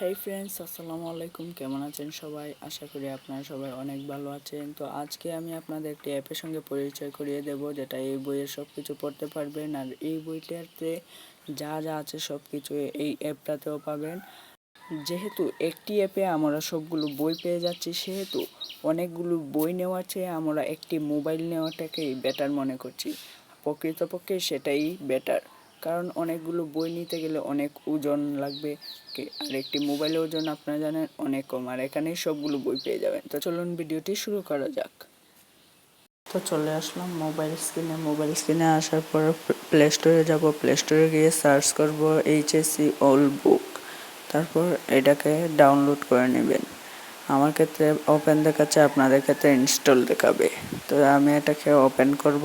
হেই friends, আসসালামু আলাইকুম। কেমন আছেন সবাই? আশা করি আপনারা সবাই অনেক ভালো আছেন। তো আজকে আমি আপনাদের একটি অ্যাপের সঙ্গে পরিচয় করিয়ে দেব, যেটা এই বইয়ের সব কিছু পড়তে পারবেন। আর এই বইটাতে যা যা আছে সব কিছু এই অ্যাপটাতেও পাবেন। যেহেতু একটি অ্যাপে আমরা সবগুলো বই পেয়ে যাচ্ছি, সেহেতু অনেকগুলো বই নেওয়ার চেয়ে আমরা একটি মোবাইল নেওয়াটাকেই বেটার মনে করছি। প্রকৃতপক্ষে সেটাই বেটার, কারণ অনেকগুলো বই নিতে গেলে অনেক ওজন লাগবে, আর একটি মোবাইলের ওজন আপনারা জানেন অনেক কম, আর এখানেই সবগুলো বই পেয়ে যাবেন। তো চলুন ভিডিওটি শুরু করা যাক। তো চলে আসলাম মোবাইল স্ক্রিনে আসার পর প্লে স্টোরে যাব। প্লে স্টোরে গিয়ে সার্চ করব এইচএসসি অল বুক। তারপর এটাকে ডাউনলোড করে নেবেন। আমার ক্ষেত্রে ওপেন দেখাচ্ছে, আপনাদের ক্ষেত্রে ইনস্টল দেখাবে। তো আমি এটাকে ওপেন করব।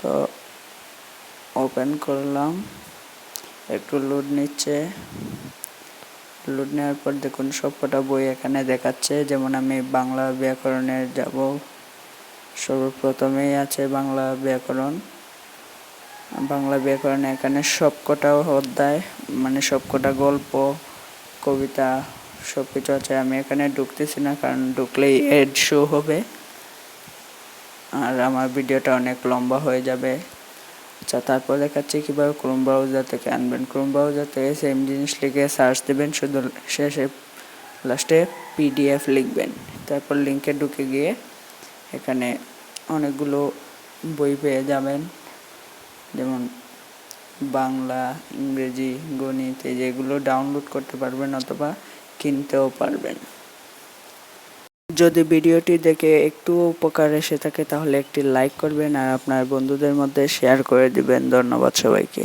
তো ওপেন করলাম, একটু লোড নিচ্ছে। লোড নেওয়ার পর দেখুন সবকটা বই এখানে দেখাচ্ছে। যেমন আমি বাংলা ব্যাকরণের যাব, সর্বপ্রথমেই আছে বাংলা ব্যাকরণ। এখানে সবকটা অধ্যায়, মানে সবকটা গল্প, কবিতা সব কিছু আছে। আমি এখানে ঢুকতেছি না, কারণ ঢুকলেই এড শো হবে আর আমার ভিডিওটা অনেক লম্বা হয়ে যাবে। আচ্ছা, তারপর দেখাচ্ছি কীভাবে ক্রোম ব্রাউজার থেকে আনবেন। ক্রোম ব্রাউজার থেকে সেম জিনিস লিখে সার্চ দেবেন, শুধু শেষে লাস্টে পিডিএফ লিখবেন। তারপর লিঙ্কে ঢুকে গিয়ে এখানে অনেকগুলো বই পেয়ে যাবেন, যেমন বাংলা, ইংরেজি, গণিত, যেগুলো ডাউনলোড করতে পারবেন অথবা কিনতেও পারবেন। যদি ভিডিওটি দেখে একটু উপকার এসে থাকে তাহলে একটি লাইক করবেন আর আপনার বন্ধুদের মধ্যে শেয়ার করে দিবেন। ধন্যবাদ সবাইকে।